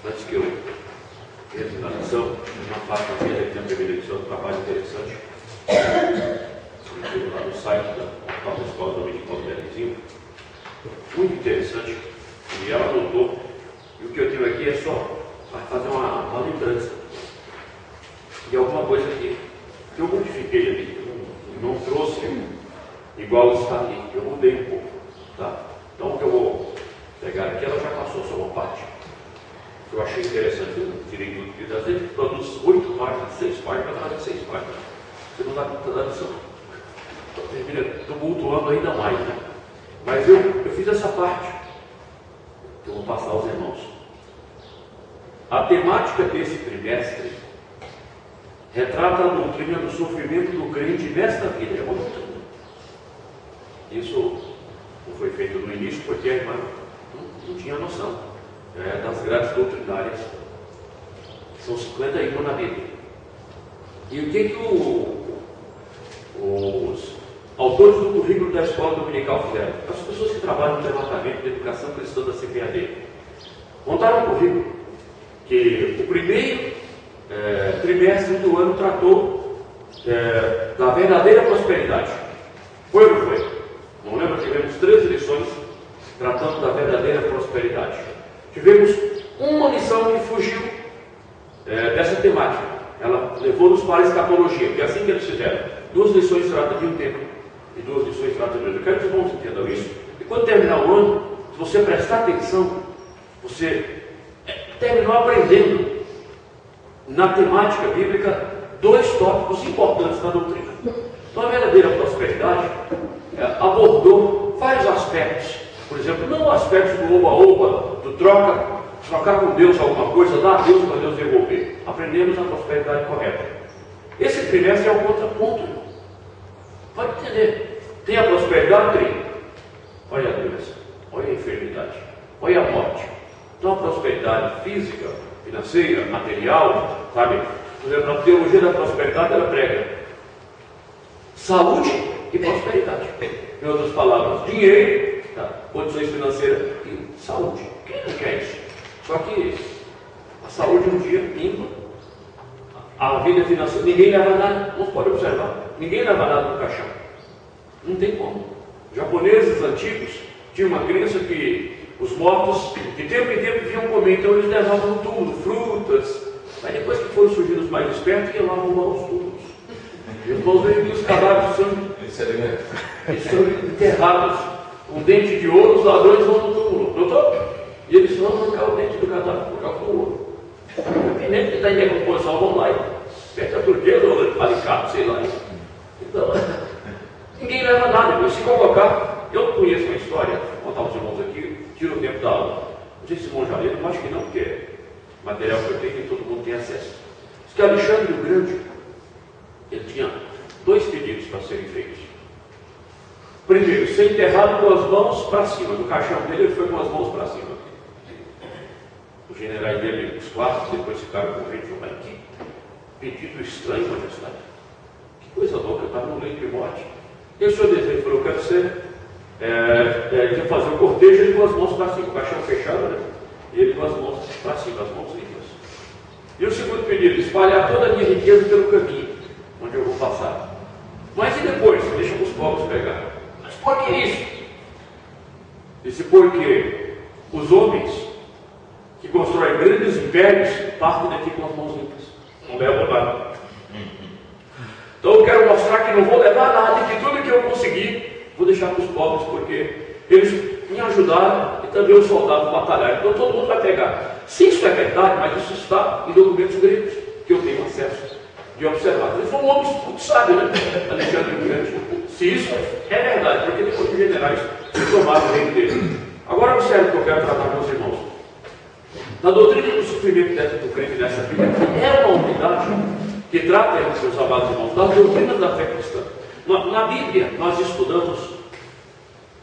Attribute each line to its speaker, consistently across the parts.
Speaker 1: antes que eu entre na lição, uma parte aqui da primeira lição, um trabalho interessante, lá no site da Escola Dominical do Belenzinho, muito interessante, e ela anotou, e o que eu tenho aqui é só para fazer uma lembrança de alguma coisa que eu modifiquei ali, eu não trouxe igual está ali, eu mudei um pouco, tá? Então o que eu vou pegar aqui, ela já passou só uma parte. Eu achei interessante, eu tirei tudo, porque às vezes produz 8 páginas, 6 páginas, para trazer 6 páginas. Você não dá conta da lição. Termina tumultuando ainda mais, né? Mas eu fiz essa parte, que eu vou passar aos irmãos. A temática desse trimestre retrata a doutrina do sofrimento do crente nesta vida. É uma doutrina. Isso não foi feito no início, porque a irmã não tinha noção das grades doutrinárias. São 51 na Bíblia. E o que os autores do currículo da escola dominical fizeram? As pessoas que trabalham no departamento de educação cristã da CPAD montaram um currículo que o primeiro trimestre do ano tratou da verdadeira prosperidade. Foi ou não foi? Não lembro, tivemos 13 lições tratando da verdadeira prosperidade. Tivemos uma lição que fugiu dessa temática. Ela levou-nos para a escatologia, porque é assim que eles fizeram. 2 lições tratam de um tema e 2 lições tratam de outro. Eu quero que os irmãos entendam isso. E quando terminar o ano, se você prestar atenção, você terminou aprendendo na temática bíblica 2 tópicos importantes da doutrina. Então a verdadeira prosperidade abordou vários aspectos. Por exemplo, não o aspecto do oba-oba, do trocar com Deus alguma coisa, dar a Deus para Deus devolver. Aprendemos a prosperidade correta. Esse trimestre é um contraponto. Pode entender. Tem a prosperidade, tem. Olha a doença, olha a enfermidade, olha a morte. Então a prosperidade física, financeira, material, sabe? Por exemplo, a teologia da prosperidade, ela prega saúde e prosperidade. Em outras palavras, dinheiro, condições financeiras e saúde. Quem não quer isso? Só que a saúde um dia pimba, a vida financeira, ninguém leva nada, não pode observar, ninguém leva nada no caixão. Não tem como. Os japoneses antigos tinham uma crença que os mortos, de tempo em tempo, vinham comer, então eles levavam tudo, frutas. Mas depois que foram surgindo os mais espertos, iam lá arrumar os túmulos. E os irmãos veem que os cadáveres são enterrados. Um dente de ouro, os ladrões vão no túmulo. Notou? E eles vão arrancar o dente do cadáver, colocar o ouro. Dependendo que está em decomposição, vão lá e pega a turquesa ou alicate, sei lá. Então, ninguém leva nada. Se colocar, eu conheço uma história, vou contar aos irmãos aqui, tiro o tempo da aula. Não sei se o irmão já leu, acho que não, porque material que eu tenho, nem todo mundo tem acesso. Diz que Alexandre o Grande, ele tinha 2 pedidos para serem feitos. Primeiro, ser enterrado com as mãos para cima. No caixão dele, ele foi com as mãos para cima. Os generais dele, os 4, depois ficaram com o rei. Mas que pedido estranho, majestade. Que coisa louca, eu estava no leito de morte. E o senhor desejo falou: eu quero ser. Ele quer fazer o cortejo, ele com as mãos para cima. O caixão fechado, né? E ele com as mãos para cima, as mãos limpas. E o segundo pedido: espalhar toda a minha riqueza pelo caminho, onde eu vou passar. Mas e depois? Deixa os povos pegar. Por que isso? Disse porque os homens que constroem grandes impérios partem daqui com as mãos limpas. Não levam nada. Então eu quero mostrar que não vou levar nada e que tudo que eu conseguir vou deixar para os pobres, porque eles me ajudaram e também os soldados batalharam. Então todo mundo vai pegar. Se isso é verdade, mas isso está em documentos gregos que eu tenho acesso de observar. Ele foi um homem muito sábio, né? Alexandre o Grande. Se isso é verdade, porque depois os generais tomaram o reino dele. Agora observe o que eu quero tratar com os irmãos. Na doutrina do sofrimento do crente nessa vida, é uma unidade que trata, meus amados irmãos, das doutrinas da fé cristã. Na Bíblia, nós estudamos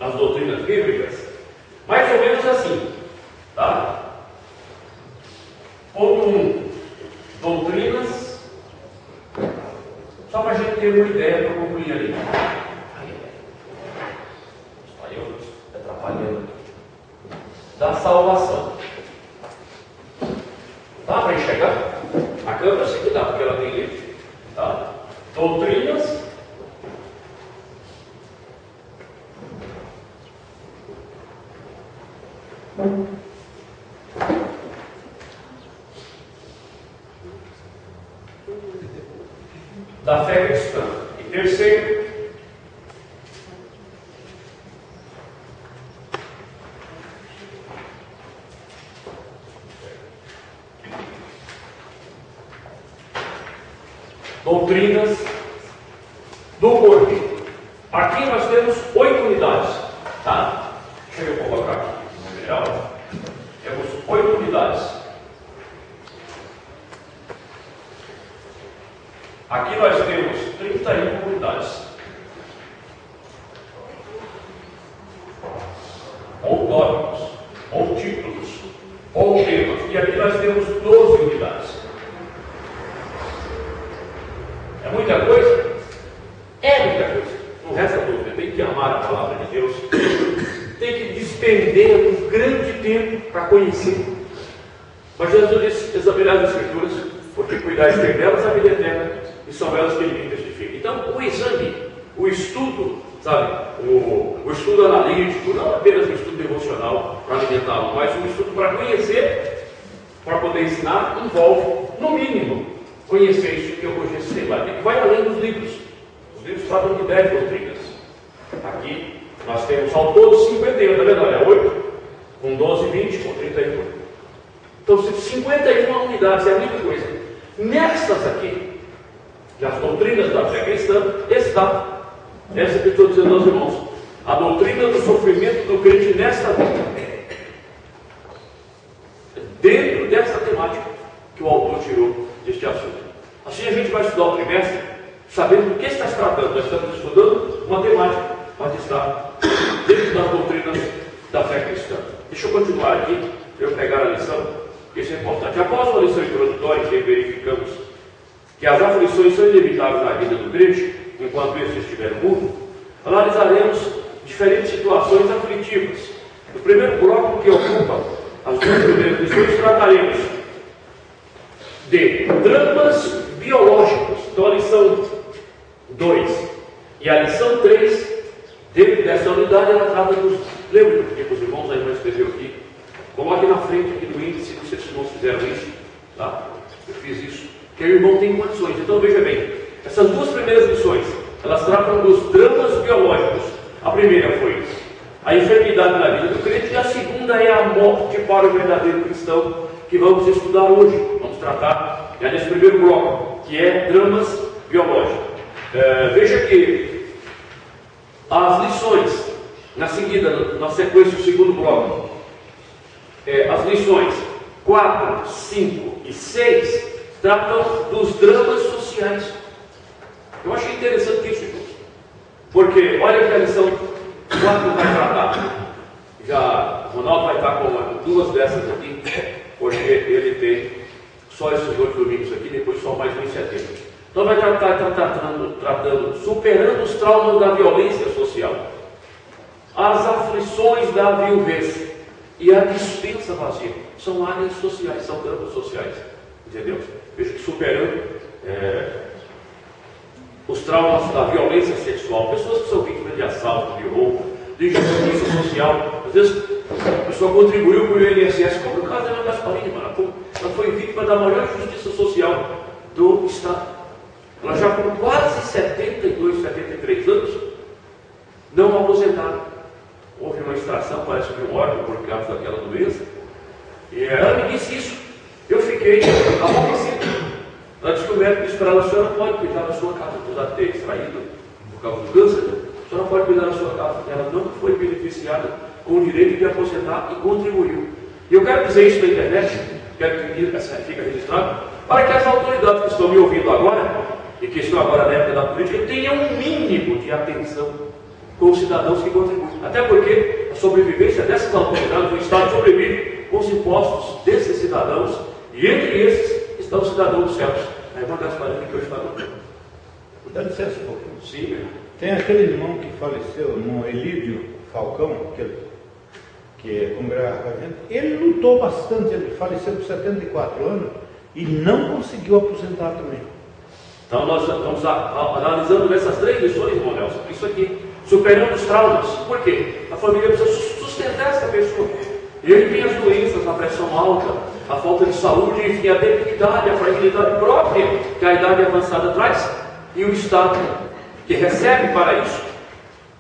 Speaker 1: as doutrinas bíblicas mais ou menos assim, tá? Ponto 1, doutrinas, só para a gente ter uma ideia para concluir ali. Atrapalhando. Da salvação. Dá para enxergar? A câmera sim que dá, porque ela tem livro. Tá? Doutrinas da fé cristã. E terceiro, doutrinas do corpo. Aqui nós temos 8 unidades. Tá? Deixa eu colocar aqui no geral. Temos 8 unidades. Aqui nós temos 31 unidades. Ou tópicos, ou títulos, ou temas. E aqui nós temos 12 unidades. É muita coisa? É muita coisa. Não resta dúvida. Tem que amar a palavra de Deus. Tem que despender um grande tempo para conhecer. Mas Jesus disse: examinar as Escrituras, porque cuidar de delas a vida eterna, e são elas que lhe testificam. Então, o exame, o estudo, sabe, o estudo analítico, não apenas o estudo devocional para alimentá-lo, mas um estudo para conhecer, para poder ensinar, envolve, no mínimo, conhecer isso que eu hoje ensinei lá. E vai além dos livros. Os livros falam de 10 doutrinas. Aqui nós temos ao todo 51, está vendo? Olha, 8, com 12, 20, com 31. Então, 51 unidades, é muita coisa. Nessas aqui, das doutrinas da fé cristã, está, essa que eu estou dizendo aos irmãos, a doutrina do sofrimento do crente nesta vida. Dentro dessa temática que o autor tirou deste assunto. Assim a gente vai estudar o trimestre, sabendo do que está se tratando. Nós estamos estudando uma temática, mas está dentro das doutrinas da fé cristã. Deixa eu continuar aqui, para eu pegar a lição, que isso é importante. Após uma lição introdutória, que verificamos que as aflições são inevitáveis na vida do crente, enquanto esse estiver no mundo, analisaremos diferentes situações aflitivas. No primeiro bloco, que ocupa as 2 primeiras lições, trataremos de dramas biológicos. Então, a lição 2 e a lição 3, dentro dessa unidade, ela trata dos... Lembra que os irmãos aí vão escrever aqui? Coloque na frente aqui no índice, se vocês não fizeram isso, tá? Eu fiz isso, que o irmão tem condições. Então, veja bem, essas 2 primeiras lições, elas tratam dos dramas biológicos. A primeira foi a enfermidade na vida do crente, e a segunda é a morte para o verdadeiro cristão, que vamos estudar hoje. Vamos tratar nesse primeiro bloco, que é dramas biológicos. Veja que as lições, na seguida, na sequência do segundo bloco, as lições 4, 5 e 6 tratam dos dramas sociais. Eu achei interessante isso, porque olha que a lição 4 vai tratar. Já o Ronaldo vai estar com 2 dessas aqui, porque ele tem só esses 2 domingos aqui, depois só mais um em setembro. Então vai tratando, superando os traumas da violência social, as aflições da viuvez e a dispensa vazia. São áreas sociais, são dramas sociais. Entendeu? Veja que superando os traumas da violência sexual, pessoas que são vítimas de assalto, de roubo, de injustiça social. Às vezes a pessoa contribuiu com o INSS, como no caso da Ana Gasparini, ela foi vítima da maior injustiça social do Estado. Ela já com quase 72, 73 anos, não aposentada. Houve uma extração, parece que um órgão por causa daquela doença. E ela me disse isso. Eu fiquei aborrecido. Ela disse que o médico disse para ela: a senhora pode cuidar da sua casa, apesar de ter extraído por causa do câncer, a senhora pode cuidar da sua casa. Ela não foi beneficiada com o direito de aposentar e contribuiu. E eu quero dizer isso na internet, quero que fique registrado, para que as autoridades que estão me ouvindo agora, e que estão agora na época da política, tenham um mínimo de atenção com os cidadãos que contribuem. Até porque a sobrevivência dessas autoridades, o Estado sobrevive com os impostos desses cidadãos, e entre esses está o cidadão dos céus. A irmã Gasparini que hoje está no...
Speaker 2: Dá licença um pouquinho.
Speaker 1: Sim, meu.
Speaker 2: Tem aquele irmão que faleceu, irmão Elídio Falcão, que que congrega com a gente, ele lutou bastante, ele faleceu com 74 anos e não conseguiu aposentar também.
Speaker 1: Então nós estamos analisando essas 3 lições, irmão Nelson, isso aqui, superando os traumas. Por quê? A família precisa sustentar essa pessoa. E ele tem as doenças, a pressão alta, a falta de saúde, enfim, a debilidade, a fragilidade própria que a idade avançada traz, e o Estado que recebe para isso,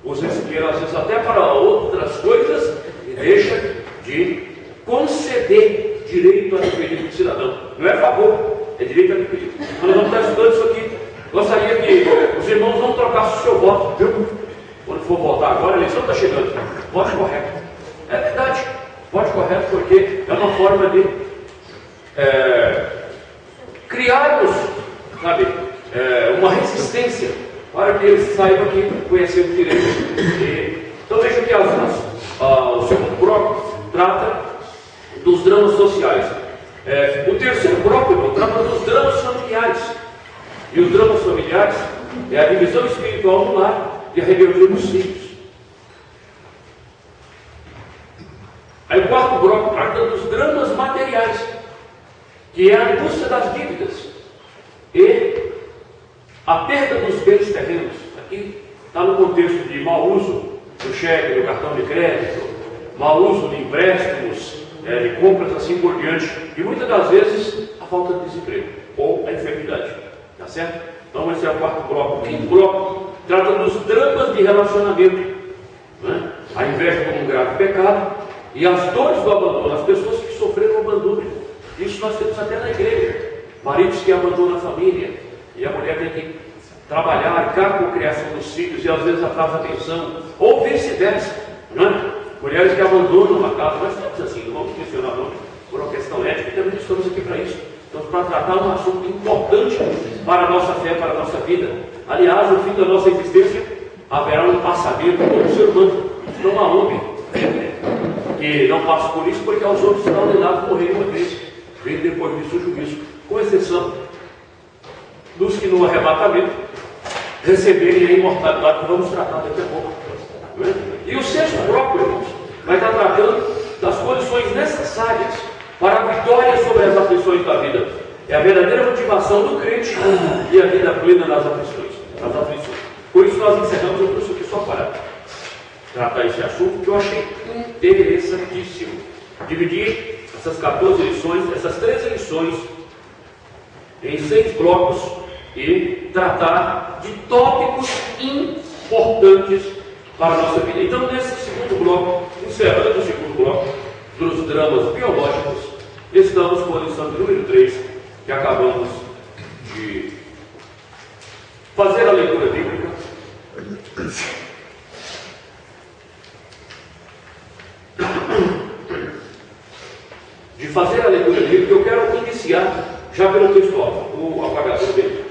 Speaker 1: usa esse dinheiro às vezes até para outras coisas, e deixa de conceder direito adquirido do cidadão. Não é favor, é direito adquirido. Nós vamos estar estudando isso aqui. Gostaria que os irmãos não trocassem o seu voto, viu? Quando for votar agora, a eleição está chegando. Vote correto. É verdade. Vote correto porque é uma forma de criarmos, sabe, uma resistência para que eles saibam que conhecer o direito. Então veja que o segundo bloco trata dos dramas sociais. O terceiro bloco trata dos dramas familiares. E os dramas familiares é a divisão espiritual no lar e a rebeldia dos filhos. Aí o quarto bloco trata dos dramas materiais, que é a angústia das dívidas e a perda dos bens terrenos. Aqui está no contexto de mau uso do cheque, do cartão de crédito, mau uso de empréstimos, de compras assim por diante, e muitas das vezes a falta de desemprego ou a enfermidade. Tá certo? Então esse é o quarto bloco. O quinto bloco trata dos dramas de relacionamento, né? A inveja como um grave pecado e as dores do abandono, as pessoas que sofreram abandono. Isso nós temos até na igreja. Maridos que abandonam a família e a mulher tem que trabalhar, arcar com a criação dos filhos e às vezes atrasa a pensão, ou vice-versa, né? Mulheres que abandonam a casa. Nós temos assim, não vamos mencionar não, por uma questão ética, e também estamos aqui para isso. Estamos para tratar um assunto importante para a nossa fé, para a nossa vida. Aliás, no fim da nossa existência, haverá um passamento do ser humano. Não há homem que não passe por isso, porque aos outros será ordenado morrer uma vez, vem depois disso o juízo, com exceção dos que no arrebatamento receberem a imortalidade, que vamos tratar daqui a pouco. E o sexto bloco, irmãos, vai estar tratando das condições necessárias para a vitória sobre as aflições da vida. É a verdadeira motivação do crente e a vida plena nas aflições. Por isso nós encerramos, eu trouxe aqui só para tratar esse assunto, que eu achei interessantíssimo. Dividir essas 14 lições, essas 13 lições, em 6 blocos e tratar de tópicos importantes para a nossa vida. Então, nesse segundo bloco, encerrando o segundo bloco dos dramas biológicos, estamos com a lição de número 3, que acabamos de fazer a leitura bíblica. Eu quero iniciar já pelo textual, o apagador dele.